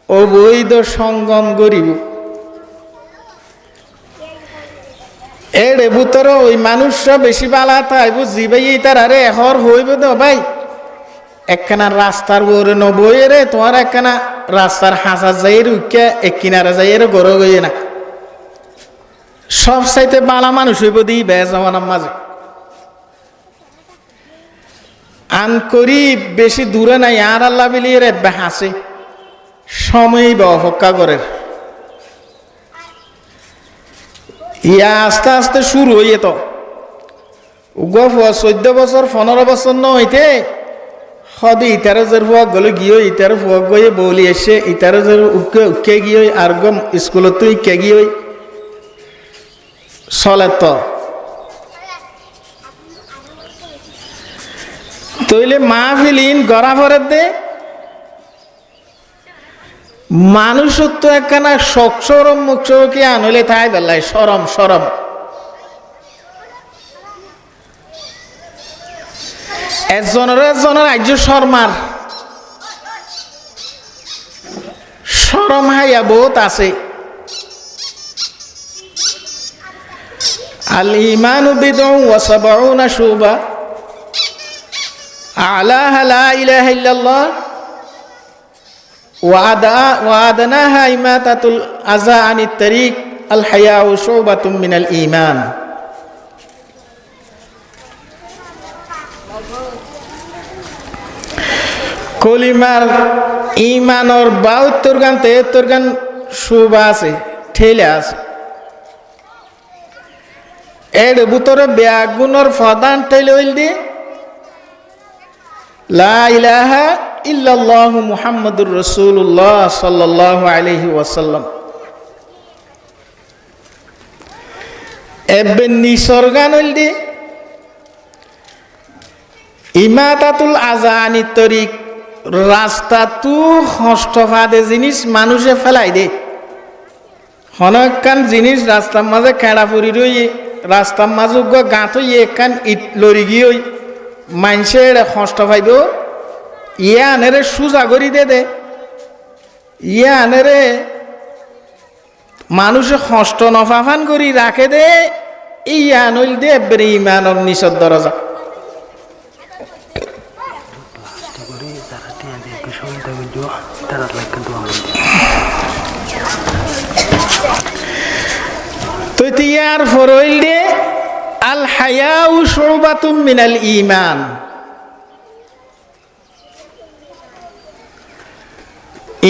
অবৈধ সঙ্গম করিব এর ভিতরে ওই মানুষরা বেশি বালা তাইব জিবাই তার আরে হর হইব তো ভাই একখানা রাস্তার বরে নবই রে তোমার একখানা রাস্তার হাসার যাইয়ের উইকা এক কিনারে যাইয়ের গড় গইয়ে না সব চাইতে বালা মানুষ হইব দি বেশ জমানার মাঝে আন করি বেশি দূরে নাই আর আল্লাহ বিলিয়ে রে হাসে সময় বা অপেক্ষা করে ইয়া আস্তে আস্তে শুরু হইয়ে তো 14 বছর 15 বছর নইতে সদি ইতারে জের ফুয়া গলে গিয়ে ইতারে ফুয়া গিয়ে বলি এসে ইতারে জের উকে উকে গিয়ে আর গম স্কুলত তুই কে গিয়ে চলে তো তইলে মাহফিলিন গড়া ভরে দে মানুষ তো একখানা শখ সরম মুখ চৌকি আনলে তাই বেলায় সরম সরম একজনের আর্য শর্মার সরম হাইয়া বহুত আছে আল ইমানু বিদউ ওয়া সাবউনা শুবা আলাহা লা ইলাহা ইল্লাল্লাহ ওয়াদানাহা ইমাতাতুল আযা আনিত তারিক আল হায়াউ শুবাতুম মিনাল ঈমান কলিমার ঈমানর 72 গান 73 গান শুবা আছে ঠেলে আছে এর ভিতরে বেগুনের প্রধান ঠেলে হইল দি লা ইলাহা ইল্লাল্লাহু মুহাম্মাদুর রাসূলুল্লাহ সাল্লাল্লাহু আলাইহি ওয়াসাল্লাম এবে নিসর্গান হইল দি ইমাতাতুল আযা আনিত তরিক রাস্তা তু হস্তফাদে জিনিস মানুষে ফেলাই দে হনকান জিনিস রাস্তার মাঝে খেড়া পড়ি রই রাস্তার মাঝে গাঁত হই একখান ইট লরি গিয়ে মানুষের হস্ত পাইব ইয়ে আনেরে সুজা করি দে ইয়ে আনেরে মানুষে হস্ত নফাফান করি রাখে দে ইয়ে আনইল দে এবারে ইমানর নিচর দরজা তো তিয়ার ফরইল দে আল হায়াউ শুবাতুম মিনাল ঈমান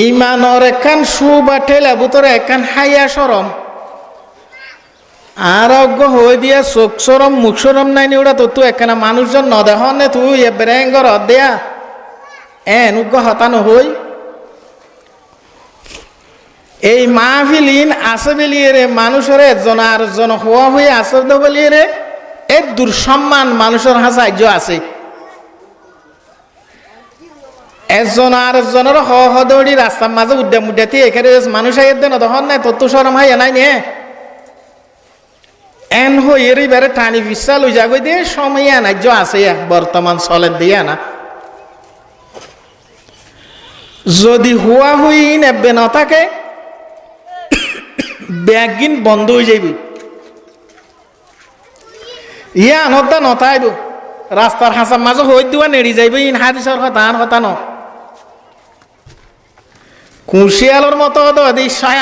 ঈমানর একখান শুবা ঠেলা ভিতরে একখান হায়া শরম আর অজ্ঞ হয়ে দিয়া চোখ শরম মুখ শরম নাই নি ওটা তো তুই একখানা মানুষজন নদেহন নে তুই বেরেঙ্গর দেয়া উগ্র হতানো হই এই মাহফিলিন আছে বেলিয়ে রে মানুষের একজন আর একজন হওয়া হয়ে আছে বলিয়ে রে এ দুঃসম্মান মানুষের হাসাহ্য আছে একজন আর একজনের হদৌড়ি রাস্তার মাঝে উদ্যাম উদ্যাতি এখানে মানুষ আইয়ের দেন তখন নাই তোর তো সরম হাই নাই নে এন হয়ে বেড়ে টানি বিশ্বাল হয়ে যাগো দিয়ে সময় আনার্য আছে বর্তমান চলের দিয়ে না যদি হুয়া হুই নেবে না থাকে ব্যাগিন বন্ধ হয়ে যাইব ইয়া আনতা নতাইব রাস্তার হাসার মাঝে হই দিবা নেড়ি যাইব ইন হাদিসর কথা আন কথা ন কুশিয়ালর মতো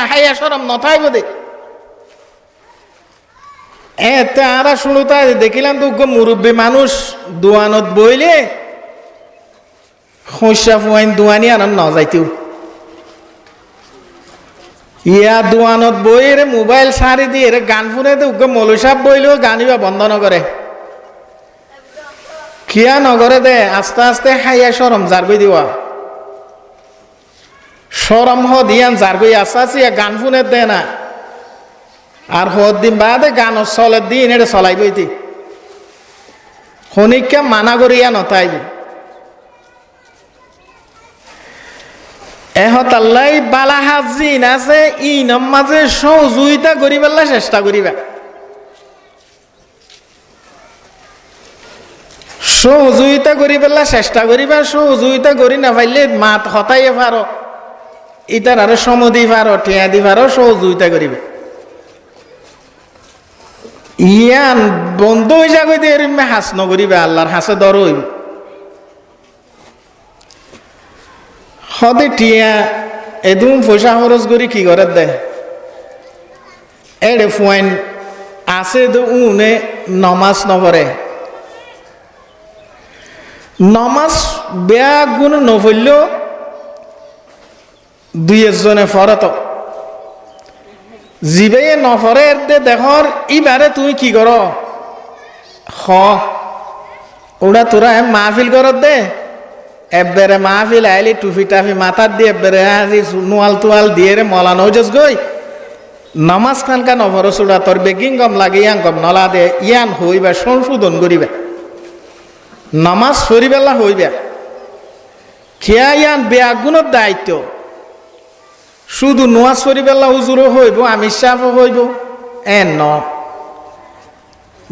হাইয়া সরম নতাইব দে তারা শুনুতা দেখিলাম তো মুরব্বী মানুষ দোয়ানত বইলে খসা ফুয়াইন দোয়ানি আনন্দ ন যাইতেও ইয়া দোয়ানত বই রে মোবাইল সারি দিয়ে রে গান শুনে তো মৌলী সাহেব বইলেও গানিবা বন্ধ নকরে কিয়া নগরে দে আস্তে আস্তে হাইয়া সরম জারগই দিবা সরম হ দিয়ান জারগই আস্তে আস্তে গান শুনে দে না আর হদ দিন বাদে গান চলের দিন এটা চলাইবইতি শনিককে মানা করিয়া নতাইব এহতাল্লাই বালা হাজিন আছে ইনম মাঝে সহযোগিতা করিবার চেষ্টা করিবা সহযোগিতা করি পেলা চেষ্টা করিবা, সহযোগিতা করি না পাইলে মাত হতাইয়ে পারো, ইতার আরো সমদি পারো, টিয়া দি পারো, সহযোগিতা করিবে। ইয়ান বন্ধ হয়ে যাবে দিয়ে হাস নকরিবে, আল্লাহর হাসে দর হইবে। হদে টিয়া এদুম পয়সা খরচ করি কি করে দেয় এড়ে ফুয়াইন আছে তো উনে নমাজ নপরে, নমাজ বেয়া গুণ নফরলেও দুই একজনে ফরত জিবে নফরে দেখর ইবারে তুমি কি কর হ ওরা তোরা মাহফিল করত দে এবারে মাহফিল আইলি টুফি টাফি মাথার দিয়ে এবারে আজি নোয়াল তোয়াল দিয়ে রে মলানো যাস গই নমাজ খানকা নফর চূড়া তোর বেগিং গম লাগে ইয়াং গম নলা দে ইয়ান হইবা সংশোধন করিবা নমাজ সরিবেলা হইবা খেয়া ইয়ান বেয়াগুণর দায়িত্ব শুধু নোয়াজ সরিবেলা হুজুরও হইব আমি সাফও হইব এন ন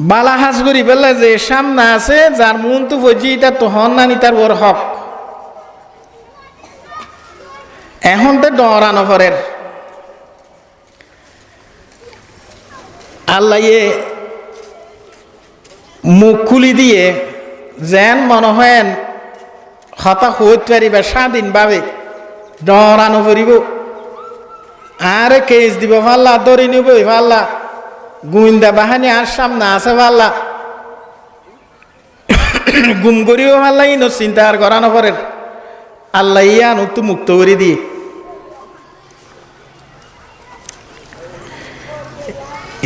বালা হাজ করি পেলা যে সামনে আছে যার মন তো বুঝি এটা তো হন নানি তার ওর হক এখন তো ডরানো ফরের আল্লাহ মুখ খুলি দিয়ে যেন মনে হয় হতা হইতে পারিবে স্বাধীনভাবে ডরানো করিব আরে কেস দিব পাল্লা দরি নিব পাল্লা গুইন্দা বাহানি আর সামনে আছে পাল্লা গুম করিও পাল্লা ইনো চিন্তা আর করানো পরে আল্লাহ ইয়ান তো মুক্ত করে দিয়ে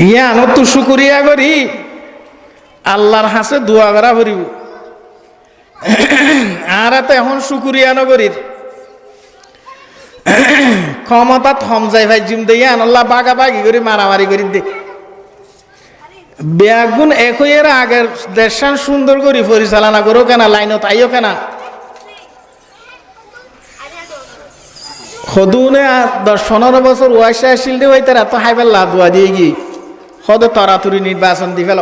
ইয়ান তো শুকুরিয়া করি আল্লাহর হাসে দোয়া করা করিব আর তো এখন শুকুরিয়া নগরীর ক্ষমতা থম যাই ভাই জিম দিয়ে আল্লাহ বাগা বাগি করে মারামারি করি দে বেগুন একইয়ের আগের দেশান সুন্দর করে পরিচালনা করো কেন লাইনত আইও কেনা সদুনে 10-15 বছর ওয়াইসা আসিল দে তারা তো হাইবেলা দোয়া দিয়ে গিয়ে সদে তরাতুরি নির্বাচন দি ফেল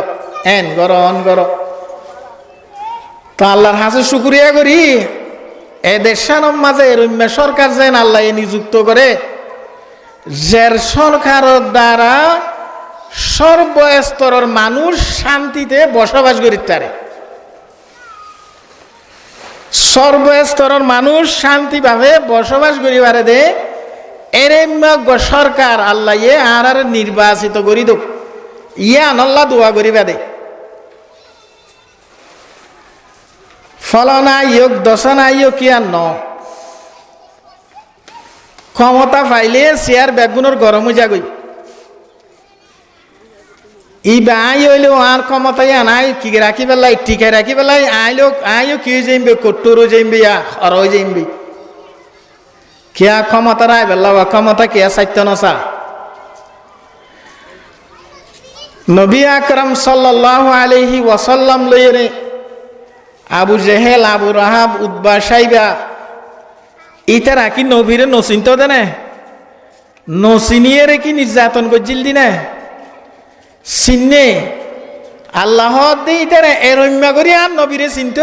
এন গর অন গর তো আল্লাহর হাসে শুকুরিয়া করি এ দেশানোর মাঝে রম্যা সরকার যেন আল্লাহ নিযুক্ত করে যে সরকারের দ্বারা সর্বস্তরের মানুষ শান্তিতে বসবাস করিতে পারে সর্বস্তরের মানুষ শান্তিভাবে বসবাস করিবারে দে এরম্য সরকার আল্লাহ আর নির্বাচিত করি দো ইয়ান আল্লাহ দোয়া করিবা দে ফলনা ইয়োগ দশনা ইয়োগ কি আর ন ক্ষমতা পাইলে চেয়ার বেগুনের গরম হয়ে যাগই ই বাই হইলে আর ক্ষমতাই আনাই কি রাখি পেলাই টিকে রাখি পেলাই আইও কি যাইবে কট্টরও যাইবে হর যাইবে কিয়া ক্ষমতা রায় বেলা ক্ষমতা কিয়া সাইত্য নসা নবী আকরাম সাল্লাল্লাহু আলাইহি ওয়াসাল্লাম লইরে আবু জেহেল আবু রাহাব উদ্বা সাইবা ইতারা কি নবীরে নচিন্ত দেনে নচিনিয়ে রে কি নির্যাতন করছিল দিনে চিনে আল্লাহ দে ইতারা এরম্যা করি আর নবীরে চিন্ত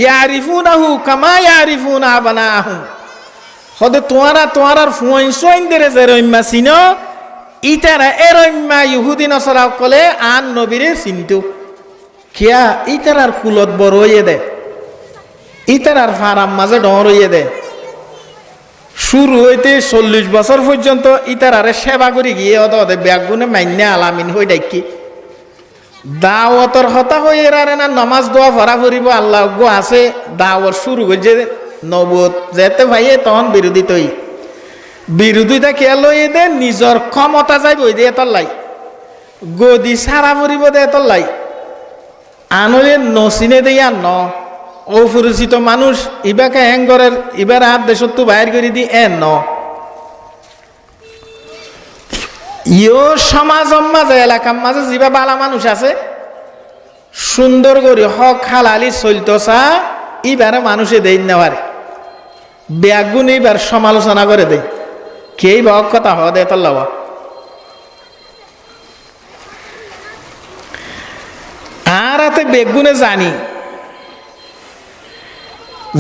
ইয়ারিফুনাহু কামা ইয়ারিফুনা আবানাহু হদে তোমার ফুয়াইন সোয়াইন দেরে যে রম্যা চিন ইতারা এরম্যা ইহুদি নসরা কলে আন নবীরে চিন্ত কিয়া ইতারার কুলত বড় হইয়ে দে ইতারার ফারাম মাঝে ডর হইয়ে দে শুরু হইতে 40 বছর পর্যন্ত ইতারারে সেবা করি গিয়ে ওদের ব্যাগুনে মাইন্যা আলামিন হই ডাকি দাওয়াতর হতা হয়ে রে না নামাজ দোয়া ভরা ফুরিব আল্লাহ গো আছে দাওয়াত শুরু করছে নবত যেতে ভাইয়ে তখন বিরোধিতা খেয়াল হইয়ে দে নিজের ক্ষমতা যাইব ওই দিয়ে তোর লাই গদি সারা ফুরিব দে তোর লাই আনলে নচিনে দিয়া ন অপরিচিত মানুষ ইবাকে হ্যাঙ্গরের ইবার আর দেশত বাইর করে দি এ ন ইও সমাজের মাঝে এলাকার মাঝে যিবা বালা মানুষ আছে সুন্দর করে হক হালালি চলতসা ইবারে মানুষে দেই নেওয়ারে ব্যাগুন এইবার সমালোচনা করে দেয় কে বা কথা হওয়া দেয় তোর লওয়া আর এতে বেগুনে জানি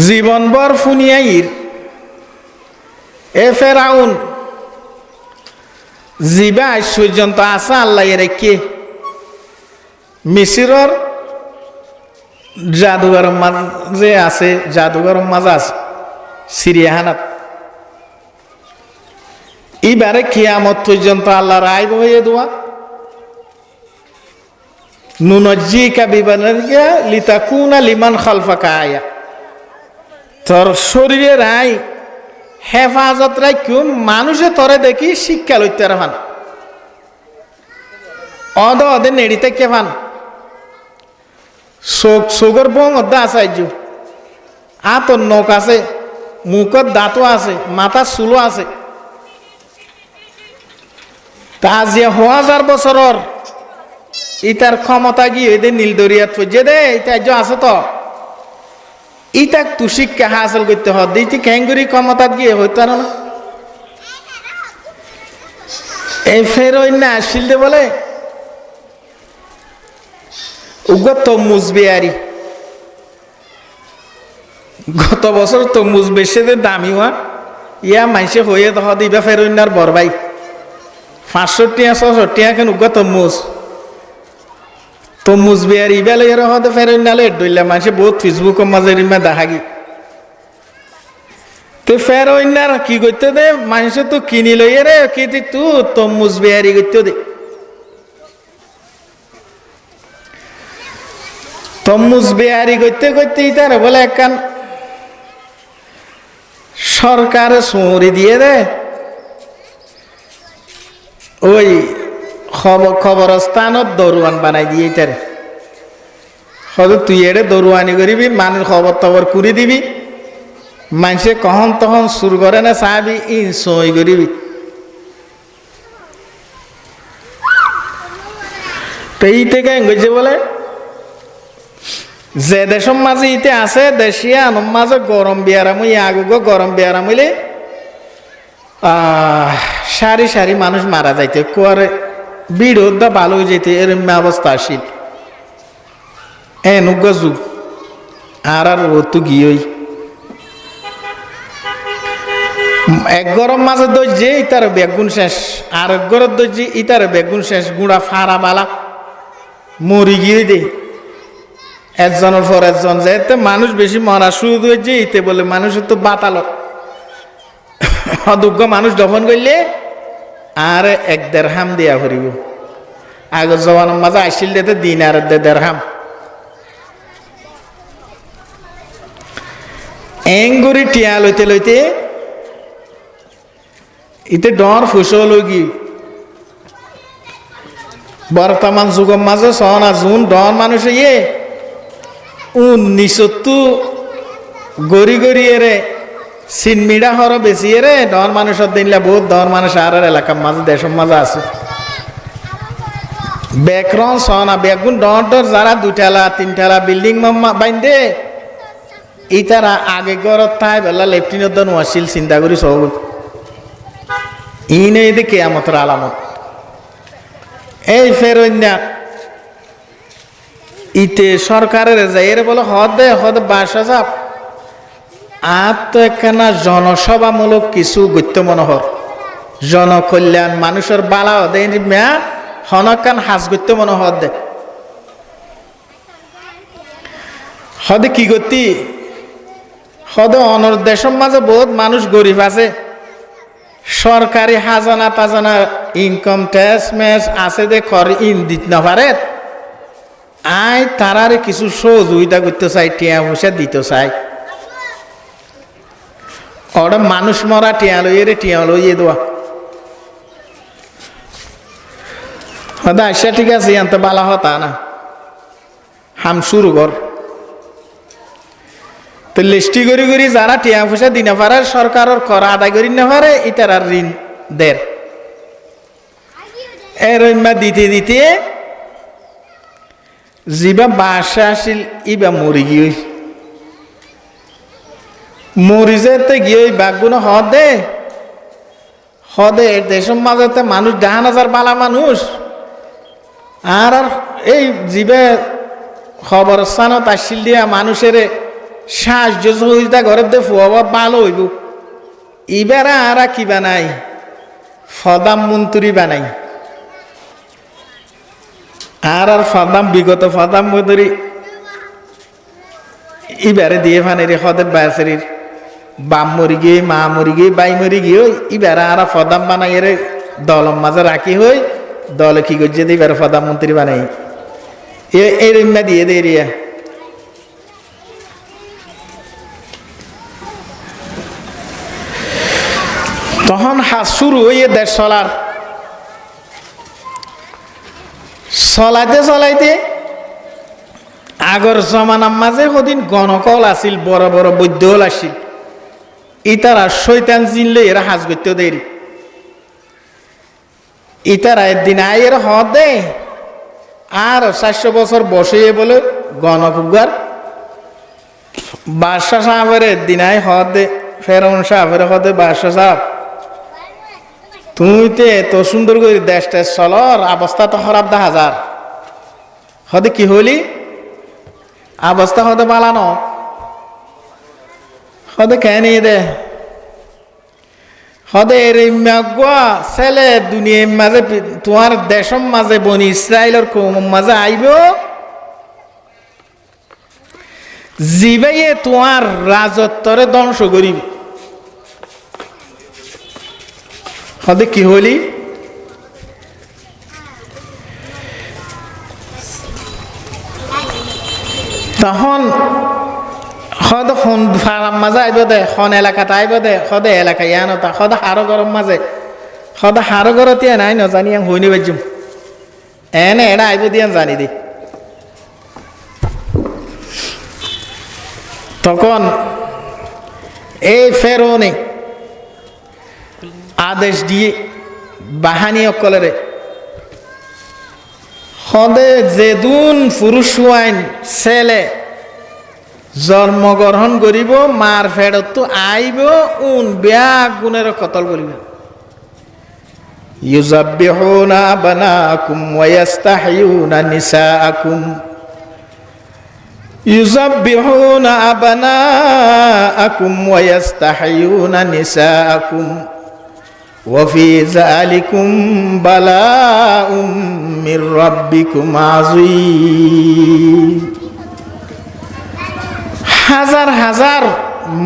জীবনভর ফুনিয়াইর এ ফেরাউন জিবা আজ পর্যন্ত আসা আল্লাহ রেখে মিশরের জাদুঘর মাঝে আছে, জাদুঘর মাঝে আছে সিরিয়াখানাত। এবারে কিয়ামত পর্যন্ত আল্লাহ রায় বইয়ে দেওয়া নুনজ্জিকা বিবানিকা লিতাকুনা লিমান খালফাকা আয়া। তোর শরীরে রায় হেফাজত রায় কেউ মানুষে তরে দেখি শিক্ষা লইতে রান অদে নেড়িতে কে ফান চোখের বং অদ্দা আছে আইজু আতর নখ আছে, মুখত দাঁতও আছে, মাথার চুলো আছে। তা আজি 1000 বছরের ইটার ক্ষমতা গিয়ে এদের নীল দরিয়াত পর্যে দে এটা আছে তো ইটাক তু শিক্ষা হাসিল করতে হবে। ইতি ক্যাঙ্গুরি ক্ষমতা গিয়ে হইতো না। এই ফেরোই না আসিল দে বলে তরমুজ বেয়ারি গত বছর তরমুজ বেশি দামি হওয়া ইয়া মাইসে হয়ে দহ দিবা ফেরোইনার বরবাই 500 টাকা 600 টাকা কেন তরমুজ বেয়ারি বেলে এর হতে ফেরোইনালে ডইলা মাইসে বহুত ফেসবুকের মাঝে রিমা দেখাগি তো ফেরোইনার কি করতে দে মাইসে তো কিনি লইয়ে রে কি তু তরমুজ বেয়ারি করতে দে। তরমুজ বেয়ারি করতে করতে তার বলে একখান সরকারে সুমরি দিয়ে দে ওই খবরস্থানত দরুয়ান বানাই দিয়ে তার হয়তো তুই এড়ে দরুয়ানি করিবি মানুষ খবর টবর করে দিবি মানুষে কখন তখন সুর করে না চাবি ই সই করিবি। তো এই থেকে গেছে বলে যে দেশের মাঝে ইতে আছে দেশিয়া আনম মাঝে গরম বিয়ারাম আগুগো গরম বিয়ারাম হইলে সারি সারি মানুষ মারা যাইতে কুয়ারে বিরোধ ভালো হয়ে যেতে এরম অবস্থা আসিল এনুগ যুগ আর তো গিয়েই এক গরম মাঝে দর্জে ইতার বেগুন শেষ আর এক গরম দর্জি ইতার বেগুন শেষ গুঁড়া ফাড়া বালা মরি গিয়ে দে একজনের পর একজন যেতে মানুষ বেশি মরা শুরু হয়েছে ইতে বলে মানুষের তো বাতাল অযোগ্য মানুষ দফন করলে আর 1 দেড়হাম দেয়া করিব আগের জবানের মাঝে আসিল দিতে দিন আর 1 দেড়হাম এঙ্গুরি টিয়া লইতে লইতে ইতে ডর ফুসল গি বর্তমান যুগের মাঝে সহনা জুন ডর মানুষ ইয়ে 1900 গড়ি গড়ি এরে সিনমিডা হর বেশি এরে ডর মানুষের দিনলে বহুত ডর মানুষ আর এলাকার মাঝে দেশের মাঝে আছে ব্যাকরণ সহনা বেগুন ডর ডর যারা 2 3 বিল্ডিং বাইন্দে ইতারা আগে গড়ত তাই বেলা লেফটিনের দন ওয়াসিল চিন্তা করি সব ইনে এদি কেয়ামতের আলামত এই ফেরন্যা ইতে সরকারের যাইরে বলে হদে 22,000 আর তো একখানা জনসভামূলক কিছু গত্য মনোহর জনকল্যাণ মানুষের বালা হদে মেয়া হনকান হাস গত্য মনোহর দে হদে কি গতি হদে অনর দেশের মাঝে বহুত মানুষ গরিব আছে সরকারি হাজানা তাজানা ইনকাম ট্যাক্স ম্যাচ আছে দে খর ইন দিত না পারে আই তারারে কিছু সহযোগিতা করতে চাই টিয়া পয়সা দিতে চাই ওরা মানুষ মরা টিয়া লইয়ে টিয়া লইয়ে দেওয়া হদা আচ্ছা ঠিক আছে এত বালা হতা না হাম শুরু কর তো লিস্টি করি করি যারা টিয়া পয়সা দিনে পারে সরকারের কর আদায় করি না পারে ইতার আর ঋণ দের এর দিতে দিতে জিবা বাসা আসিল ইবা মরি গিয়ে মরি যেতে গিয়ে বাঘগুলো হদে দেশের মাঝে মানুষ 10,000 বালা মানুষ আর এই জিবে খবর স্থানত আসিল দিয়া মানুষের সাহায্য সহযোগিতা করে দে ফুয়াবা ভালো হইব এবারে আর কি বানাই প্রধানমন্ত্রী বানাই আর বিগত প্রধানমন্ত্রী এবারে দিয়ে ফানের হদে বাসের বাম মরি গিয়ে মা মরি গিয়ে বাই মরি গিয়ে এবারে আর প্রধান বানাই এর দলের মাঝে রাখি হই দলে কি করছে এবারে প্রধানমন্ত্রী বানাই এই রিম্মা দিয়ে দে রিয়া তখন হাত শুরু হইয়ে দেশ চলাইতে আগর জমানার মাঝে সদিন গণকল আছিল বড় বড় বৈদ্যল আছিল ইতারা শৈতান জিনলে এরা হাজ করতে দেরি ইতারা একদিন আয়ের হদ দে আর 400 বছর বসে বলে গণকুগার বাদশাহ সাহেবের একদিন আয় হদ দে ফেরাউন সাহেবের হদে বাদশাহ সাহেব তুমি তো এত সুন্দর করে দেশটা চলর অবস্থা তো খারাপ 10,000 হদে কি হলি অবস্থা হদে বালানো হদে কেন দে হদে ছেলে দুনিয়ার মাঝে তোমার দেশের মাঝে বনি ইসরায়েলের কৌমের মাঝে আইব জিবাইয়ে তোমার রাজত্বরে ধ্বংস করিবে হদে কি হলি তখন সদ ফার্ম মাঝে আইব দে খন এলাকাতে আইব দে সদে এলাকা ইয়ানতা সদা হারো গরম মাঝে সদা হারো গরতে নাই নজানি হইনি বাজুম এনে এরা আইব দিয়ান জানি দি তখন এই ফেরোনে আদেশ দিয়ে বাহানি অকলেরে সদে যেদুন পুরুষ ওয়াইন ছেলে জন্মগ্রহণ করিব মার ফেরত তো আইব উন ব্যাগ গুণের কতল করিব ইউযাব্বিহুনা আবনাকুম ওয়া ইস্তাহয়ুনা নিসাআকুম ইউযাব্বিহুনা আবনাকুম ওয়া ইস্তাহয়ুনা নিসাআকুম ওয়া ফি যালিকুম বালাউম মির রাব্বিকুম আযীম হাজার হাজার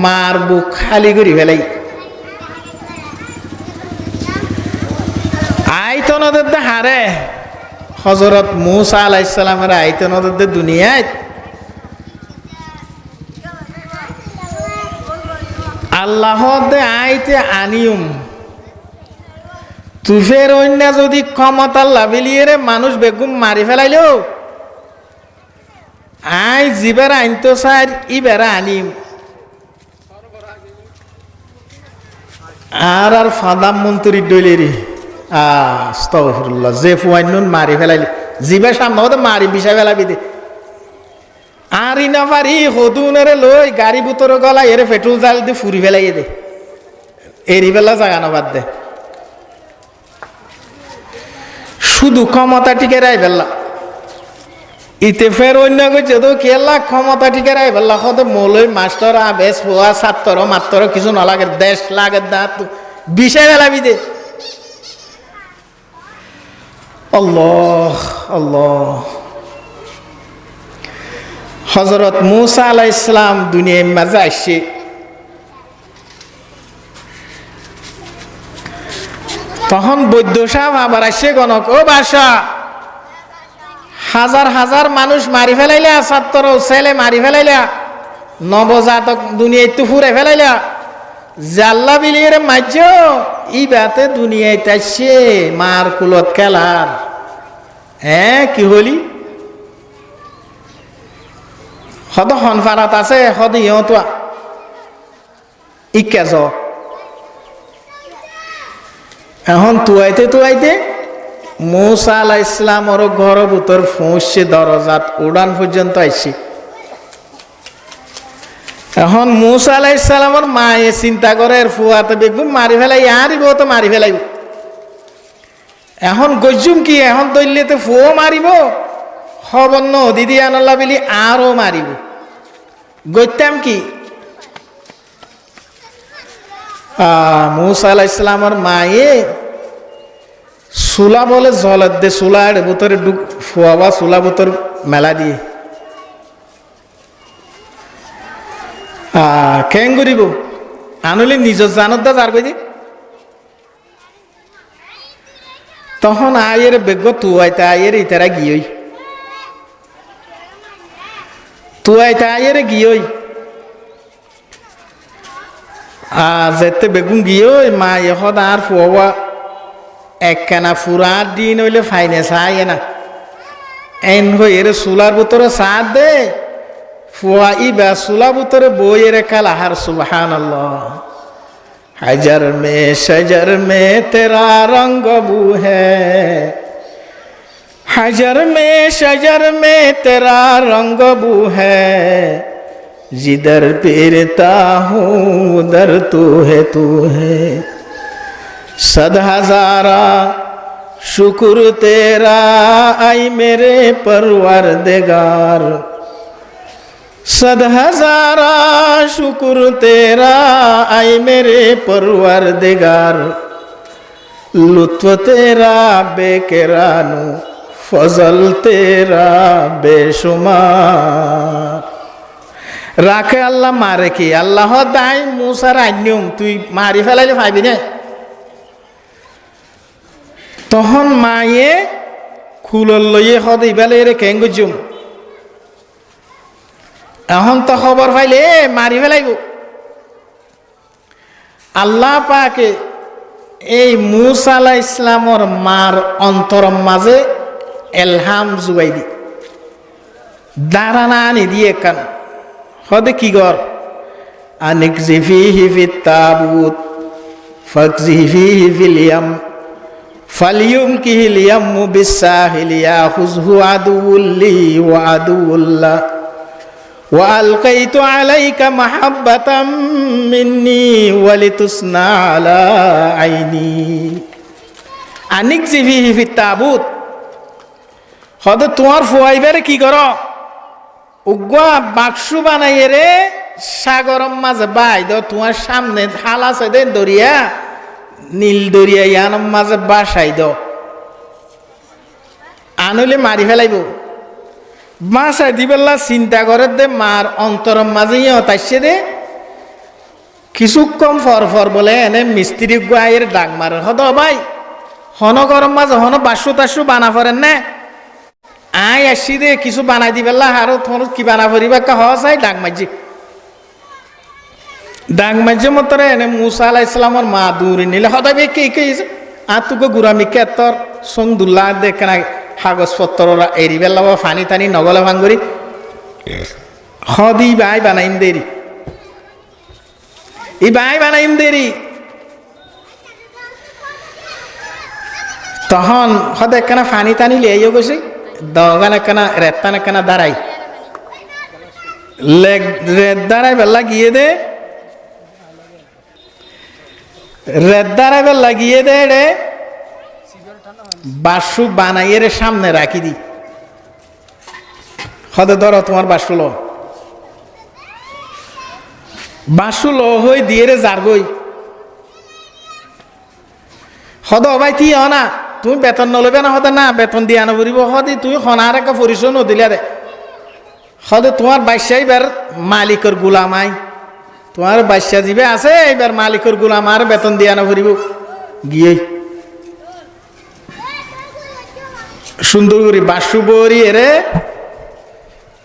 মার বুক খালি করি ফেলাই আইতনদের হারে হযরত মূসা আলাইহিস সালামের আইতনদের দুনিয়ায় আল্লাহ দে আইতে আনিউম তুফের অন্য যদি ক্ষমতা লাভিলিয়ে মানুষ বেগুম মারি ফেলাইলো আই জিবার আইনতো সার ইবেরা আনিম আর প্রধানমন্ত্রী ডলেরি আস্তাগফিরুল্লাহ যে ফুয়াইনুন মারি ফেলাইলি জিবার সামনে হতে মারি বিষয় ফেলাবি দে আর ইনা পারি হদুনরে লই গাড়ি বুতর গলা এরে পেট্রোল জাল দিয়ে ফুরি ফেলাইয়ে দে এরি বেলা জাগানো বাদ দে শুধু ক্ষমতা টিকে রাই বেলা ইতে ফের অন্য করছে তো কেলা ক্ষমতা টিকে রাই বেলা হতে মৌলই মাস্টার আবেশ হওয়া ছাত্র মাত্র কিছু না লাগে দেশ লাগে না বিষয় ফেলাবি দে আল্লাহ আল্লাহ হযরত মূসা আলাইহিস সালাম দুনিয়ার মাঝে আসছে তখন বৈদ্য সাহেব আবার আসছে গণক ও বাদশা হাজার হাজার মানুষ মারি ফেলাইলা ছাত্র ছেলে মারি ফেলাইলা নবজাতক দুনিয়ায় তো ফুরে ফেলাইলা জাল্লা বিলিয়ে মাঝ ই বাতে দুনিয়ায় আসছে মার কুলত খেলার হ্যাঁ কি হলি হদ হনফারাত আছে হদ ইহত ইকাজ এখন তুয়াইতে মূসা আলাইহিস সালামের ঘর ভিতর পৌঁছে দরজাত উড়ান পর্যন্ত আইছে এখন মূসা আলাইহিস সালামের মায়ে চিন্তা করে ফুয়াতে বেগুন মারি ফেলাই আরিব তো মারি ফেলাইব এখন গজুম কি এখন দইলেতে ফুও মারিব খবর ন দিদি আনাল্লা বিলি আরও মারিব গইতাম কি মুসা আলাইহিস সালামের মায়ে চুলা বলে জলত দে চুলার ভিতরে ফুয়াবা চুলা ভিতর মেলা দিয়ে কেন করিব আনলে নিজের জানত দা যার কই তখন আয়ের বেগ তুয়াইতে আয়ের ইতারা গিয়েই তুয়াইতে আয়ের গিয়েই যেতে বেগুন গিয়েই মা এখন আর ফুয়া একখানা ফুরা দিন হইলে ফাইনে চাই না এন হই এর চুলার ভিতরে চা দে ফুয়া ইবা চুলা ভিতরে বই এর কালাহার সুবহানাল্লাহ शजर में तेरा रंग बू है शजर में तेरा रंग बू है जिधर फिरता हूँ उधर तू है सद हजारा शुक्र तेरा आई मेरे परवरदिगार सद हजारा शुक्र तेरा आई मेरे परवरदिगार लुत्फ तेरा बेकरानो फजल तेरा बेशुमार রাখে আল্লাহ মারে কি আল্লাহ দাই মুসার আইনিয়ম তুই মারি ফেলাইলে পাইবি না তখন মায়ে খুলল লইয়ে হদ ইবালে রে কেঙ্গুজুম এখন তো খবর পাইলে মারি ফেলাইব আল্লাহ পাকে এই মুসা আলাইহিস সালামর মার অন্তরম মাঝে এলহাম জুগাই দি দাঁড়ানা আনি দিয়ে কান হদে কি গর আনিকজিফিহি ফিত তাবুত ফাকজিফিহি ফিল ইয়াম ফালিয়ুমকিহিল ইয়ামু বিসাহিল ইয়াখুযহু আদুউল্লি ওয়া আদুউল্লাহ وألقيت عليك محبة مني ولتصنع على عيني أنكزفيه في التابوت হদ তোমার ফুয়াইবারে কি কর উগুয়া বাক্সু বানাইয়ে রে সাগরম মাঝে বাই দ তোমার সামনে হাল আছে দে দরিয়া নীল দরিয়া ইয়ানম মাঝে বাসাই দ আনলে মারি ফেলাইব বাসায় দিবেল্লা চিন্তা করে দে মার অন্তরম মাঝে তাইছে দে কিছু কম ফর বলে এনে মিস্ত্রি গুয়াইয়ের ডাক মারে হদ ভাই হন গরম মাঝে হন বাসু টাসু বানা ফরেন না আই আসি দে কিছু বানাই দিবেল্লা আরো তোমার কি বানা ফরিবা কা হসাই ডাক মাঝে মতরে এনে মুসা আলাইহিস সালামের মা দূরে নিলে হদ ভাই কে আর তুকে গুরামিকে তোর সঙ্গুল্লা দেখে না কাগজপত্র এরি বেলা ফানি টানি নগলে ভাঙ্গুরি হদি বাই বানাইম দেরি তখন হদ একখানা ফানি টানি লিয়ে গেছি দগান একখানা রেতান একখানা দাঁড়াই রেত দাঁড়াই বেলা গিয়ে দে রে বাসু বানাইয়ের সামনে রাখি দি হদে ধরো তোমার বাসু লো হই দিয়ে রে যারগই হদ ভাই তুই না তুমি বেতন নলবে না হদে না বেতন দিয়া নবরিব হদি তুই হনার একটা পরিচয় নদিলে দে হদে তোমার বাদশা এবার মালিকের গুলামাই তোমার বাদশা জিবে আছে এবার মালিকের গুলাম আর বেতন দিয়া নবরিব গিয়ে সুন্দর করে বাসু বরি এরে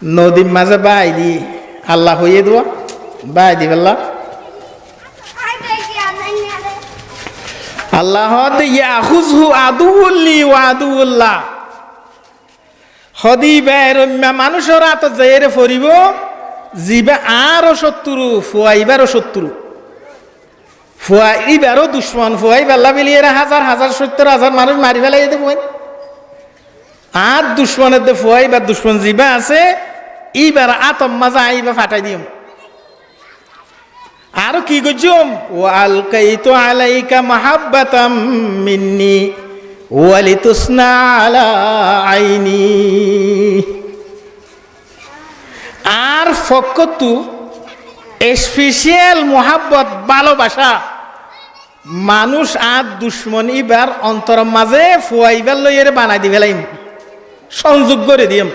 নদীর মাঝে বাই দি আল্লাহ হইয়ে দেওয়া বাই দি বেল্লা আল্লাহ ইয়াখুযহু আদুউল্লি ওয়া আদুউল্লাহ হদি বেরম্যা মানুষের হাত জেরে ফরিব জিবে আরো শত্রু ফুয়াইবারও শত্রু ফুয়াইবারও দুশ্মন ফুয়াই বেল্লা বেলিয়ে হাজার 70,000 মানুষ মারি ফেলাই দেব আর দুশ্মনের দে ফুয়াই বা দুশ্মন জিবা আছে এইবার আতম মাজা আইবা ফাটাই দিম আর কি গজুম ওয়া আলকাইতু আলাইকা মাহাব্বাতাম মিন্নি ওয়া লিতুসনা আলা আইনি আর ফকতু স্পেশাল মোহাব্বত ভালোবাসা মানুষ আর দুশ্মন ইবার অন্তর মাঝে ফুয়াইবার লইয়ের বানাই দি ফেলাইম সংযোগ করে দিম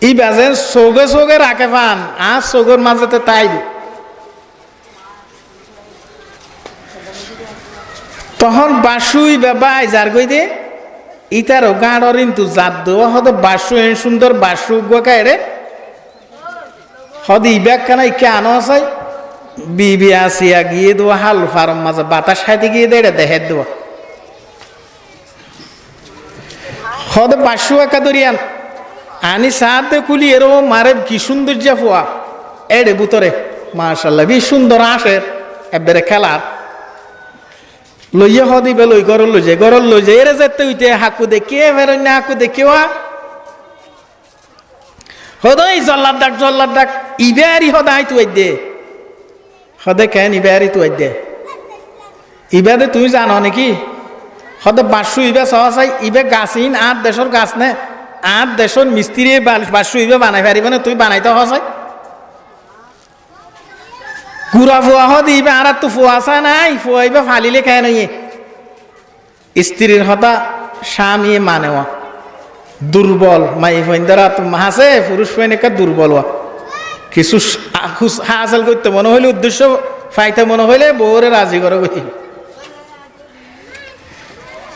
ই বাজে চোগে চোগে রাখে পান আর চোগের মাঝেতে তাইব তখন বাসুই বাবাই যার গই দে ইতারও গাঁড়র কিন্তু জাত দেওয়া হতো বাসু এন সুন্দর বাসু গোকায় হদ ইব্যাক কানা ইকে আনো আসাই বিবি আসিয়া গিয়ে দেওয়া হাল ফার্ম মাঝে বাতাস খাইতে গিয়ে দেড়ে দেহে দেওয়া হদ বাসু একা দরিয়ান আনি সাথে কুলি এরও মারে কি সুন্দর জাফুয়া এড়ে বুতরে মাশাল্লাহ বি সুন্দর আসের এবারে খেলার লইয়া হদিবে লই গরল লই যে এরে যেতে উইতে হাকু দেখিয়ে ফেরন না হাকু দেখিওয়া হদই জল্লার ডাক ইবেয়ারি হদাই তুই দে হদে কেন ইবেয়ারি তুই দে ইবাদে তুই জানো নাকি হদে বাসু ইবে সহসাই ইবে গাছিন আর দেশর গাছ নে আর দেশর মিস্ত্রি বাসু ইবে বানাই পারিব না তুই বানাইতে হসাই গুড়া ফুয়া হদি ইবে আর তো ফুয়াশা নাই ফুয়া ইবে ফালিলে খায় নাই স্ত্রীর হতা স্বামী মানেওয়া দুর্বল মাই ফইন্দরা তো হাসে পুরুষ ফইনেকা দুর্বল কিছু হাসল করতে মনে হইলে উদ্দেশ্য ফাইতে মনে হইলে বউরে রাজি করে গই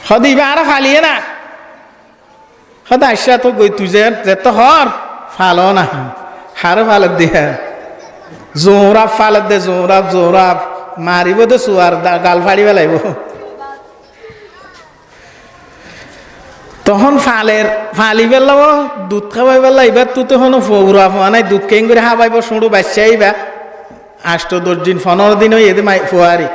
হদি ইবে আর ফালিয়ে না হদা আইসা তো গই তুই যে হর ফালো না হার ফালত দিয়ে জোরাব ফালত দে জোরাব মারিব দে চুয়ার গাল ফাড়ি পেলাইব তখন ফালি পেলাব দুধ খাবাই পেলা এবার তো তখন ফুয়া ফুয়া নাই দুধ কেন করে হাবাইব শুঁড়ো বাচ্চা আইবা 8-10 দিন 15 দিন হয়ে মাই ফুয়ারি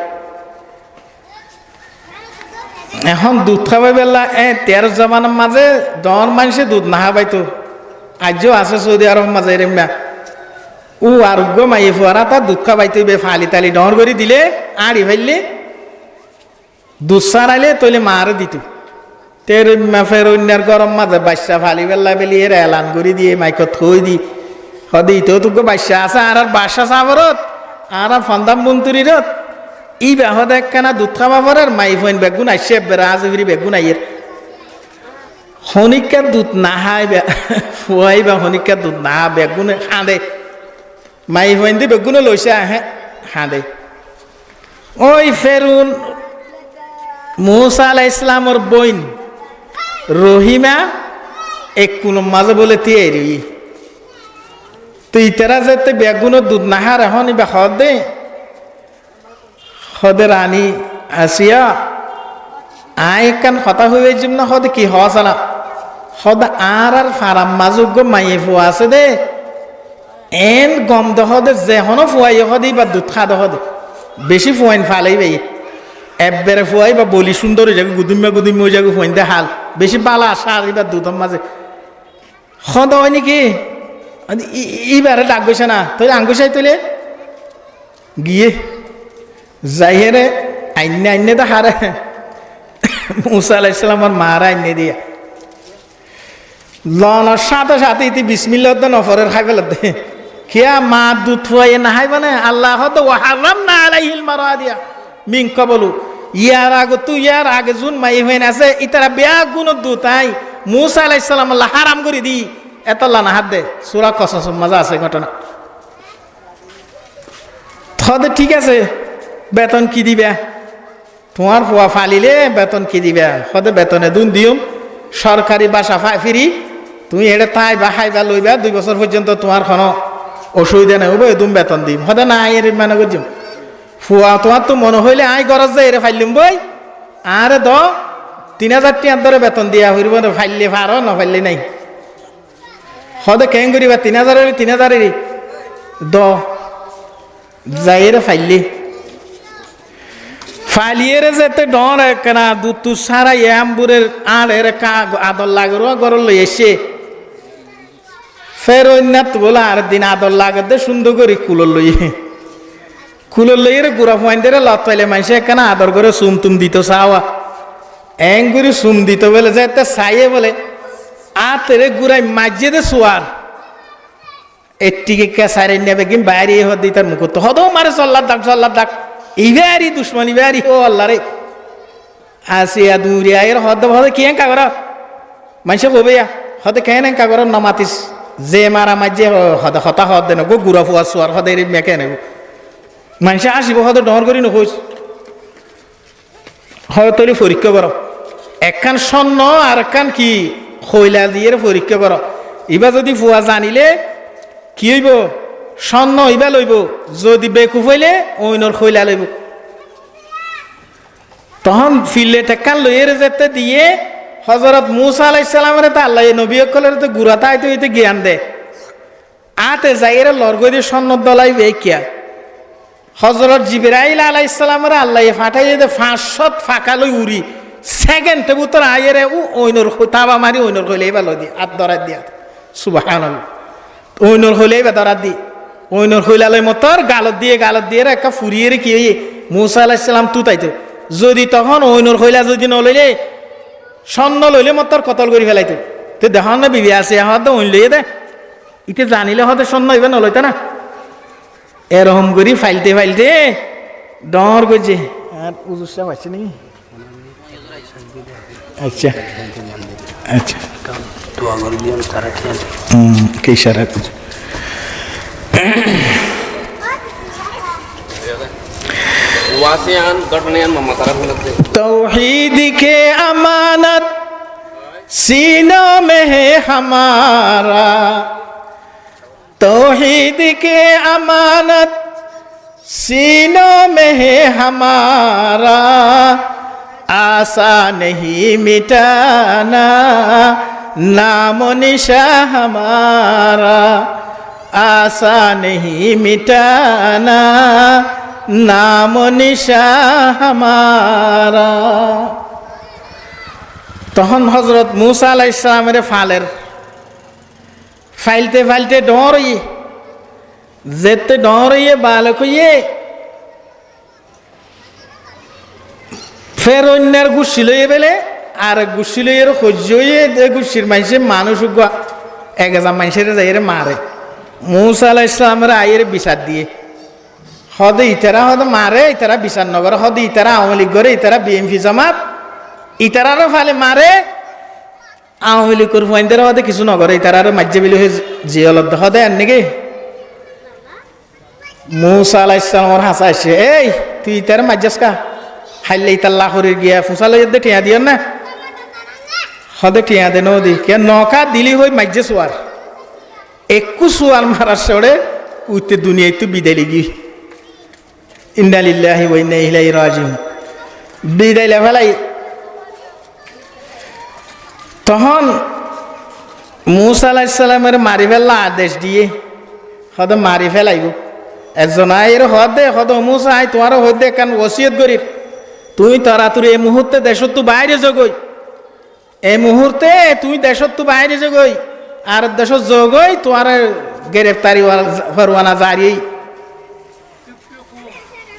এখন দুধ খাবাই পেলা 13 জমানার মাঝে দন মানুষে দুধ না হাবাইতো আজও আছে সৌদি আরব মাঝে এরম ও আরোগ্য মাইয়ে ফুয়ারা তার দুধ খাবাইতে ফালি তালি ডর করে দিলে আড়ি ফেললে দুধ সারাইলে তৈলে মারে দিত তের ফের অন্যার গরম মাঝে বাচ্চা ফালি বেলা বেলি এর এলান করে দিয়ে মাইক থই দি হদি তো তোকে বাচ্চা আছে আর বাসা সাবরত আর ফন্দাম বন্তুরিরত ই বেহদ একখানা দুধ খাবা পরার মাই ফইন বেগুন আইসে রাজ ফিরি বেগুন আইয়ের হনিকার দুধ না হাই ফুয়াই বা হনিকার দুধ না বেগুন খাঁদে মাই ফইন দি বেগুন লইছে আহে হাঁদে ওই ফেরুন মুসা আলাইহিস সালামর বইন রহিমা এক কোন মাঝে বলে তিয়েরি তুই তেরা যেতে বেগুনের দুধ নাহার এখন বা হদে হদে রানী আসিয়া আয় কান হতা হয়ে যাম না হদে কি হওয়া না হদ আর ফারাম মাজুগ মাইয়ে ফুয়া আছে দে এন গম দহদে যেহনো ফুয়াই হদি বা দুধ খা দহদে বেশি ফুয়াইন ফালাই বাই একবারে ফুয়াই বা বলি সুন্দর হয়ে যাবে গুদুম্মা হয়ে যাবে ফুয়াইন দে হাল বেশি বালা সারি বা দুধের মাঝে হদ হয় নাকি ইবারে ডাক গৈছে না তুই আঙ্গুসাই তুলে গিয়ে যাই রে আইনে তো হারে মুসা আলাইহিস সালামের মারা আইনে দিয়া লনের সাথে সাথে ইতি বিসমিল্লাহ নফরের খাই ফেলে দে কিয়া মা দুধ ফুয়াই না হাই মানে আল্লাহ হতো হারামনা আলাইহিল মারাদিয়া মিন কবলু ইয়ার আগে জুন মাই হইন আছে ইতারা বেয়া গুণ দুধ আই মুসা আলাইহিস সালাম আল্লাহ হারাম করে দি এতলা না হাত দে সূরা কসস মজা আছে ঘটনা থদে ঠিক আছে বেতন কি দিবা তোমার ফুয়া ফালিলে বেতন কি দিবা হদে বেতনে দুন দিম সরকারি বাসা ফিরি তুমি এটা তাই বা খাইবা লইবা 2 বছর পর্যন্ত তোমার কোনো অসুবিধা নেই হবে তুমি বেতন দিম হদে না এর মানে করছিম ফুয়া তোমার তো মনে হইলে আই গরজ যে এরে ফাইলিম বই আরে 3000 টাকার ধরে বেতন দিয়া হইব ফাইলে পারো না ফাইলে নাই হদে কেন করিবা 3000 হইলে 3000 এর যাইরে ফাইলি ফালিয়েরে যেতে ডর একনা দুধ তু সারা এমবুরের আর এর কা আদর লাগর গরল লই এসে ফের অন্যাত বলে আর দিন আদর লাগে দে সুন্দর করে কুলর লই রে গুড়া ফাইন্দের লত পাইলে মানুষে একখানা আদর করে সুম তুম দিত চাওয়া এঙ্গুরি সুম দিত বলে যেতে চাইয়ে বলে আ তেরে গুড়াই মাঝে দে শোয়ার এটিকে কেসারে নেবে কিম বাইরে হদ দিই তার মুখ তো হদও মারে চল্লার দাগ ইবারি দুশ্মন ইবারি ও আল্লাহ রে আসিয়া দুরিয়া এর হদ হদে কি কাগর মাইসে কবে হদে কেন কাগর নমাতিস যে মারা মাঝে হদে হতা হদ দেন গো গুড়া ফুয়া সোয়ার হদে মেকে নেব মাইসে আসিব হদে ডর করি নকইস হয় তৈরি পরীক্ষা কর একখান স্বর্ণ আর একখান কি খৈলা দিয়ে পরীক্ষা কর এবার যদি ফুয়া জানিলে কি হইব স্বর্ণ হইবা লইব যদি বেকুফ হইলে অইনর খৈলা লইব তখন ফিরলে টেক্কান লইয়ের যেতে দিয়ে হজরত মুসা আলাইহিস সালামের তা আল্লাহ নবী কলের তো গুড়াতা আইতে হইতে জ্ঞান দে আতে যাইরে লরগই দিয়ে স্বর্ণ দলাই বেকিয়া হজরত জিবরাইল আলাইহিস সালামের আল্লাহ ফাটাই দে 500 ফাঁকা লই উড়ি সেকেন্ডে বুতর আইরে ওইনর তাবা মারি ওইনর কইলে এবার লই দি আত দরাত দিয়া সুবহানাল্লাহ ওইনর হইলে এবার দরাত দি ওইনর হইলালই মতর গালত দিয়ে একটা ফুরিয়ে কি মুসা আলাইহিস সালাম তুতাইতো যদি তখন ওইনর হইলা যদি নলইলে স্বর্ণ লইলে মতর কতল করি ফেলাইতো তো দেখান না বিবি আছে হদ ওইন লইয়ে দে ইতে জানিলে হতে স্বর্ণ হইবে নলইতো না এরকম করি ফাইলতে ডর করছে আর উজুসা পাচ্ছে নাকি আচ্ছা কি ইশারা করছে तौहीद के अमानत सीनों में है हमारा तौहीद के अमानत सीनों में है हमारा आसा नहीं मिटाना नाम निशा हमारा आसा नहीं मिटाना नाम निशा हमारा তখন হযরত মুসা আলাইহিস সালামের ফালের ফাইলতে ডরই যেতে ডরই বালক হইয়ে ফের অন্যের গুছি লইয়ে বেলে আর গুছি লইয়ে সহ্য হইয়ে গুছির মাইসে মানুষ এক হাজার মানুষের যাইরে মারে মুসা আলাইহিস সালামের আইয়ের বিচার দিয়ে হদে ইতারা হদে মারে ইতারা বিচার নগর হদে ইতারা আওয়ামী লীগ করে ইতারা বিএনপি জামাত ইতারারও ফালে মারে আওয়ামী লীগের ফাইন্দের হদে কিছু নগরে ইতারারও মাজ্জে বিলি হয়ে জিয়লত হদে আর নাকি মুসা আলাইহিস সালামের হাসা আসে এই তুই ইতারা মাজ্জাস কা হাইলে ইতাল্লাহ করে গিয়া ফুসা লইয়ে দে টিয়া দিও না হদে টিয়া দে নদি কে নকা দিলি হই মাজ্জে সোয়ার একু সোয়ার মারার সরে উইতে দুনিয়ায় তো বিদায় লিগি ইন্না লিল্লাহি ওয়া ইন্না ইলাইহি রাজিউন বিদায় ফেলাই তখন মুসা আলাইহিস সালামের মারি ফেললা আদেশ দিয়ে হদ মারি ফেলাইব একজন আইর হদ মুসা আই তোমার হদে কান ওসিয়ত করি তুই তাড়াতাড়ি এই মুহূর্তে দেশত তো বাইরে জগই এই মুহূর্তে তুই দেশত তো বাইরে জগই আর দেশত জগই তোমার গ্রেফতারি পরওয়ানা জারি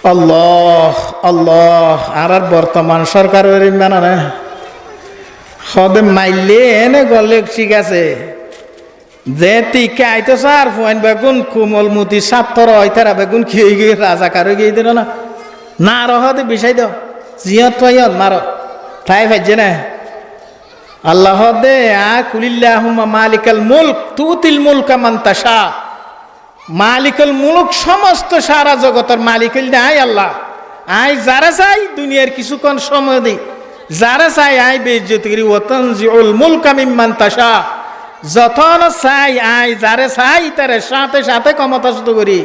আল্লাহ আল্লাহ আর বর্তমান সরকারের ইমান না হদে মাইলে এনে গলে ঠিক আছে যে টিকে আইতো স্যার ফুয়াইন বেগুন কোমলমতি সাতর হইতারা বেগুন কি হয়ে গিয়ে রাজাকার হয়ে গিয়ে দিল না না রহদে বিষাই দাও জিয়ত ফাইয়ত মারো তাই ভাইছে না আল্লাহ দে আ কুলিল্লাহুম্মা মালিকাল মুলক তুতিল মুলকা মান তাশা মালিকুল মুলক সমস্ত সারা জগতের মালিকুল নাই আল্লাহ আই যারা চাই দুনিয়ার কিছুক্ষণ সময় দিই যারা চাই আই বেইজ্জত করি ওয়াতানজিউল মুলকা মিম্মান তাশা যতন চাই আই যারা চাই তার সাথে ক্ষমতাচ্যুত করি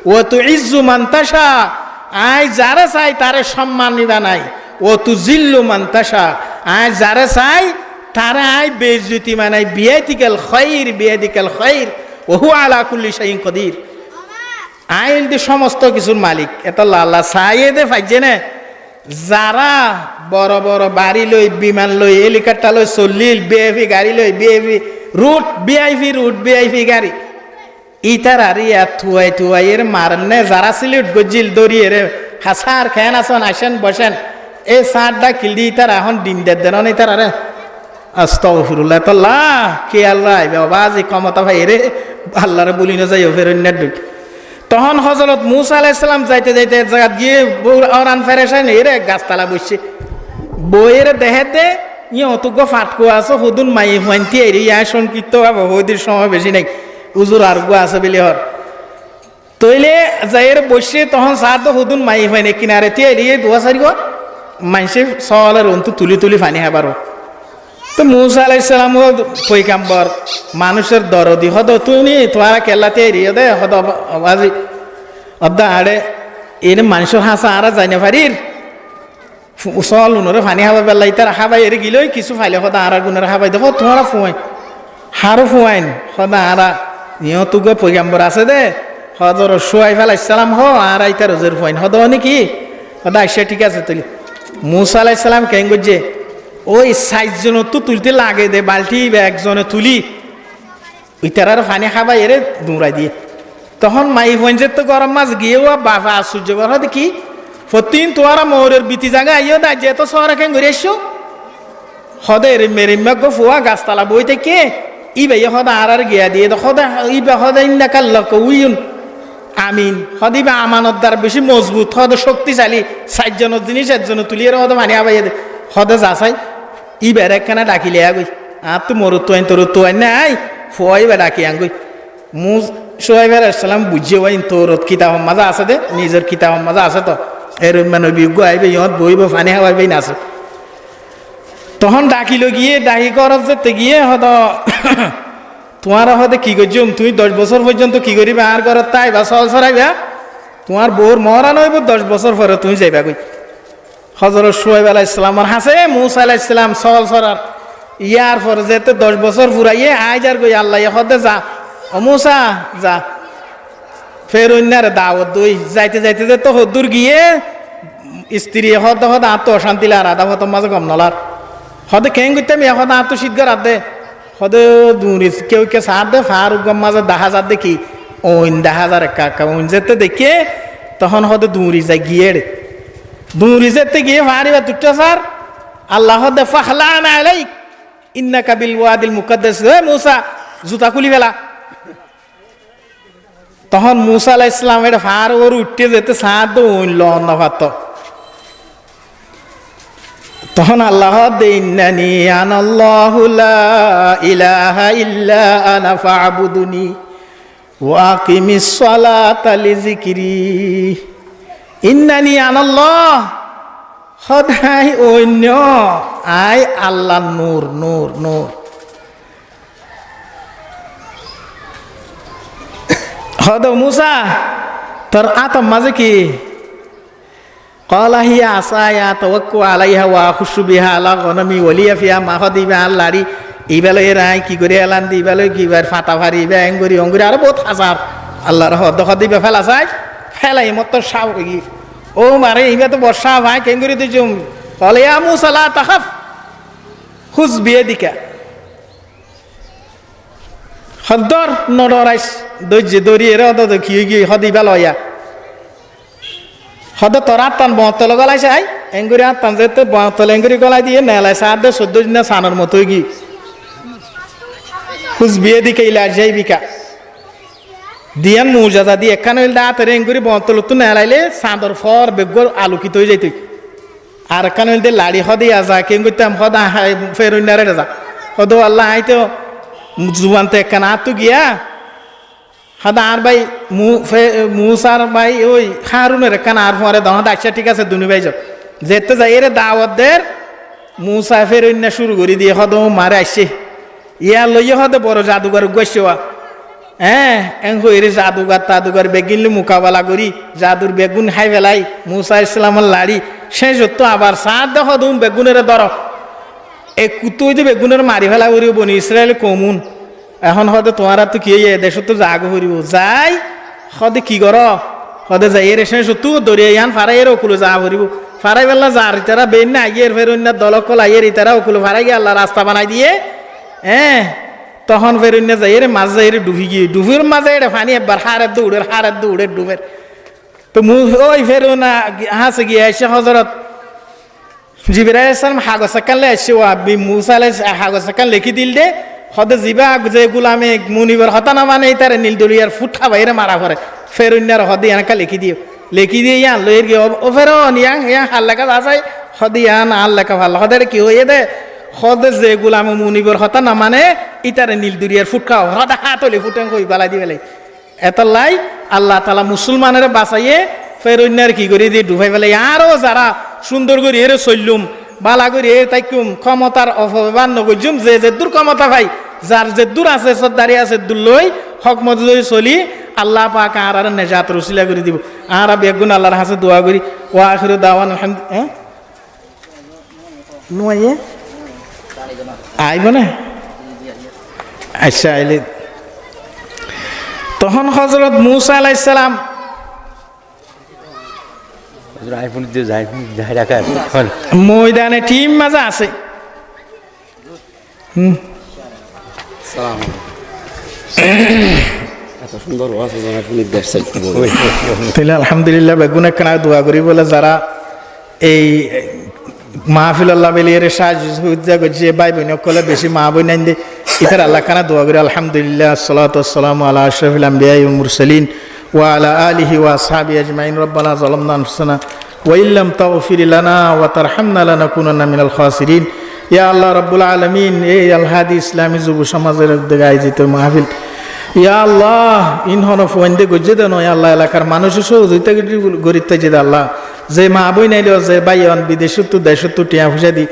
ও তু ইজ্জু মান তাশা আই যারা চাই তারে সম্মান নিবা নাই ও তু জিল্লু মান তাশা আই যারা চাই তারা আই বেইজ্জতি মানাই বিয়াদিকাল খায়র ওহু আলা কুল্লি শাইইন কদির আইন দি সমস্ত কিছুর মালিক এটা আল্লাহ চাইয়ে দে ফাইছে না যারা বড় বড় বাড়ি লই বিমান লই হেলিকপ্টার লই চল্লিল বিআইপি গাড়ি লই বিআইপি রুট বিআইপি গাড়ি ইতার আর ইয়া থুয়াই এর মারনে যারা সিলিট গজিল দরিয়ে রে হাসার খেন আসন আসেন বসেন এই সারটা কিলদি ইতার এখন ডিম দেন ইতার আরে আস্তাগফিরুল্লাহ তাআলা কে আল্লাহ বাবা যে ক্ষমতা ভাই রে আল্লাহরে বলি না যাইও ফেরন্নার দুই তখন হযরত মূসা আলাইহিস সালাম যাইতে যাইতে এক জায়গা গিয়ে ওরান ফেরেশান এরে গাছতলা বসছে বইয়ের দেহে দে অতজ্ঞ ফাটকো আছে হুদুন মাই ফান্তি এরি সংকীর্ত হইদির সময় বেশি নাই উজুর আর গো আছে বলে হর তইলে যাইয়ের বসে তখন সাদ হুদুন মাই ফাইনে কিনারে তে এরিয়ে দোয়া সারি গো মাইসে সওয়ালের অন্তু তুলি তুলি ফানি হাবারো তো মূসা আলাইহিস সালাম পয়গাম্বর মানুষের দরদি হদ তুমি তোমারা কেল্লাতে এরিয়ে দে হদ আবাজি অদ্দা আড়ে এর মানুষের হাসা আর যাই না পারির সল উনরে ফানি হাবা বেলা ইতার হাবাই এর গিলই কিছু ফাইলে হদা আর গুনের হাবাই দেখো তোমারা ফুয়াই হারো ফুয়াইন হদা আরা নিয় তুগে পয়গাম্বর আছে দে হজর সোয়াইব আলাইহিস সালাম হ আর আইতার রোজের ফুয়াইন হদ নাকি হদা আইসা ঠিক আছে তুলি মূসা আলাইহিস সালাম কেন গজে ওই 60 জন তো তুলতে লাগে দে বালতি একজনে তুলি ইতার ফানি হাবাই এরে দৌড়াই দিয়ে তখন মাই ফঞ্জের তো গরম মাছ গিয়েও বাবা আশ্চর্য কর দেখি ফতিন তোরা মোরের বিতি জায়গা আইও দা যে তো শহরে কেন ঘুরে এসো হদে মেরে মেঘ ফুয়া গাছতলা বই থেকে ইবে হদা আর গিয়া দিয়ে হদা ইবে হদা ইন্দাকাল লক উইন আমিন হদিবা আমানতদার বেশি মজবুত হদ শক্তিশালী 60 জনের জিনিস একজন তুলিয়ে হদ মানে আবাই হদে যাচাই ইবের একখানা ডাকিলে আগই আর তো মরু তোয়াইন তোর তোয়াইন নাই ফুয়াই বা ডাকি আঙ্গুই মু সোহাইব আলাইহিস সালাম বুঝিয়ে ওয়াইন তোর কিতাব মাজা আছে দে নিজের কিতাব মাজা আছে তো এর মানে বিজ্ঞ আইবে ইহত বইব ফানি হাওয়াইবে না আছে তখন ডাকিল গিয়ে ডাকি করত যেতে গিয়ে হদ তোমার হদে কি করছুম তুই 10 বছর পর্যন্ত কি করিবা আর করত তাই বা সল সরাইবা তোমার বউর মরা নইব 10 বছর পরে তুমি যাইবা কই হযরত সোহাইব আলাইহিস সালামের হাসে মূসা আলাইহিস সালাম সল সরার ইয়ার পর যেতে 10 বছর ফুরাইয়ে আইজ আর কই আল্লাহ হদে যা ও মূসা যা ফের অন্যার দাওয়াত দই যাইতে যাইতে যে তো হদুর গিয়ে স্ত্রী হদ হদ আত্ম অশান্তি লার আদা হত মাঝে গম নলার হদে কেন করতাম এখন আত্ম শীত গর দে হদে দূরি কেউ কে সার দে ফারুক গম মাঝে 10,000 দেখি ওইন 10,000 কাকা ওইন যেতে দেখে তখন হদে দূরি যাই গিয়ে দূরি যেতে গিয়ে ফারিবা দুটা স্যার আল্লাহ হদে ফাহলানা আলাইক ইন্নাকা বিল ওয়াদিল মুকাদ্দাস হে মূসা জুতা খুলি ফেলা তখন মূসা আলাইহিস সালাম এটা ফার ওর উঠতে যেতে সাদ ওইন লন না ভাত তখন আল্লাহ ইন্নানি আনাল্লাহু লা ইলাহা ইল্লা আনা ফা'বুদুনি ওয়া আকিমিস সালাতা লিযিকরি ইন্নানি আনাল্লাহ সদাই অন্য আই আল্লাহ নূর নূর নূর হদ মূসা তোর আতম মাঝে কি قال هي عصاي اتوكل عليها واخش بها على غنمي ولي فيها ماخذ আল্লাহরি ইবেলে রাই কি করে এলান দি ইবেলে কি বার ফাটা ফারি বেঙ্গুরি অঙ্গুরি আর বহুত হাজার আল্লাহর হদ দিবে ফেলা যায় ফেলাই মত সাব কি ও মারে ইবে তো বর্ষা ভাই কেঙ্গুরি দিজুম قال يا موسى لا تخف خذ بيدك হদর নডরাইস দজ্জে দরিয়ে রে হদ কি কি হদিবা লয়া হদ তোরা টান বতল গলাইছে আই এঙ্গুরি আর টান যেতে বতল এঙ্গুরি গলাই দিয়ে নেলাই সাদে 14 দিন সানার মতো কি খুশ বিয়ে দিকে ইলা যাইবিকা দিয়ান মুজাজা দি একখানে দাঁত এঙ্গুরি বতল তো নেলাইলে সাদর ফর বেগর আলোকিত হয়ে যাইতই আর একখানে দে লাড়ি হদি আজা কেঙ্গুতাম হদা ফেরুনারে রাজা হদ আল্লাহ আইতো জুবানতে একখানা আতো গিয়া হদা আর ভাই মুসার ভাই ওই হারুনের একখানা আর ফরে দাও আচ্ছা ঠিক আছে দুনি ভাই যাও যেতে যাই এর দাওয়াতদের মুসা ফেরুন্না শুরু করে দিয়ে হদ মারে আসছে ইয়া লইয়া হদে বড় জাদুঘর গৈসা হ্যাঁ এঙ্গো এর জাদুঘর তাদুঘর বেগিনলে মোকাবেলা করি জাদুর বেগুন খাই ফেলাই মুসা ইসলামের লাড়ি শেষ হতো আবার সাত দেখ তুমি বেগুনের ধর এই কুতুই যে বেগুনের মারি ফেলা করি বনি ইসরায়েল কমুন এখন হদে তোমার তো কি দেশ তো জাগ করিব যাই হদে কি কর হদে যাই এর শেষ হতো দরিয়া ইয়ান ফারাই এর ওকুলো যা করিব ফারাই বেলা যার ইতারা বেন না আইয়ের ফের অন্য দলকল আইয়ের ইতারা ওকুলো ফারাই গিয়ে আল্লাহ রাস্তা বানাই দিয়ে হ্যাঁ তখন ফের অন্য যাই এর মাছ যাই ডুবি গিয়ে ডুবির মাঝে এটা ফানি একবার হারের দৌড়ের ডুবের তো ওই ফের না হাসে গিয়ে এসে হজরত জিবরাইল আলাইহিস সালাম কাগজ একান লে আসছে ওয়া বি মুসা আলাইহিস কাগজ একান লিখি দিল দে হদে জিবা যে গুলামে মুনিবর হতা না মানে তারে নীল দলিয়ার ফুটকা বাইরে মারা করে ফেরুন্নার হদে এনকা লিখি দিয়ে ইয়ান লইর গিয়ে ও ফেরন ইয়াং হাল লেখা যাচাই হদে ইয়ান আল লেখা ভাল হদে কি হয়ে দে হদে যে গুলামে মুনিবর হতা না মানে ইতারে নীল দলিয়ার ফুটকা হদা হাতলে ফুটেন কই বালাই দি বেলাই এতলাই আল্লাহ তাআলা মুসলমানের বাঁচাইয়ে ফেরুন্নার কি করে দিয়ে ডুবাই ফেলে আরো যারা সুন্দর করে এর চললুম বালা করে তাইকুম ক্ষমতার অপব্যবহার নগজুম যে দূর ক্ষমতা ভাই যার যে দূর আছে সর্দারি আছে দূর লই হকমত লই চলি আল্লাহ পাক আর নেজাত রসিলা করে দিব আর বেগুন আল্লাহর হাতে দোয়া করি ওয়া আখিরু দাওয়ান আলহামদুলিল্লাহ নুয়ে আইব না আচ্ছা আইলে তখন হযরত মূসা আলাইহিস সালাম ময়দানে টিম মাজা আছে আলহামদুলিল্লাহ বেগুন একখানা দোয়া করি বলে যারা এই মাহফিল আল্লাহ বেলিয়ে সাহায্য করছে ভাই বোন কলে বেশি মা বোন আইন দে ইতার আল্লাহ খানা দোয়া করি আলহামদুলিল্লাহ আসসালাতু ওয়াসসালামু আলা আশরাফিল আমবিয়া ওয়াল মুরসালিন ওয়া আলা আলিহি ওয়া আসহাবিহি আজমাইন রব্বানা যালামনা আনফুসানা ওয়া ইল্লাম তাগফির লানা ওয়া তারহামনা লানাকুনান্না মিনাল খাসিরিন ইয়া আল্লাহ রাব্বুল আলামিন এই আল হাদি ইসলামী যুব সমাজের উদ্যোগে আয়োজিত মাহফিল ইয়া আল্লাহ ইনহন ফোয়েন্দে গজ্জে দেন ইয়া আল্লাহ এলাকার মানুষের সহযোগিতা গরিতে যে আল্লাহ যে মা বই নাইলেও যে বাইন বিদেশত্ব দেশত্ব টিয়া ফুসা দি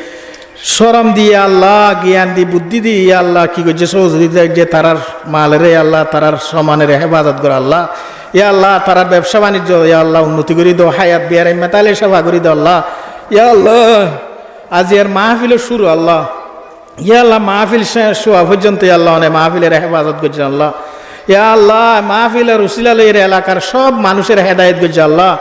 শরম দিয়ে আল্লাহ জ্ঞান দি বুদ্ধি দি ইয়া আল্লাহ কি করছে সহযোগিতা যে তারার মালের আল্লাহ তারার সমানের হেফাজত করে আল্লাহ ইয়া আল্লাহ তারার ব্যবসা বাণিজ্য ইয়া আল্লাহ উন্নতি করে দাও হায়াত বিয়ার মেতালে সেবা করে দাও আল্লাহ ইয়া আল্লাহ আজ এর মাহফিলের শুরু আল্লাহ ইয়া আল্লাহ মাহফিল শোয়া পর্যন্ত ইয়া আল্লাহ অনেক মাহফিলের হেফাজত করছে আল্লাহ ইয়া আল্লাহ মাহফিলের উসিলা লইয়ের এলাকার সব মানুষের হেদায়েত করছে আল্লাহ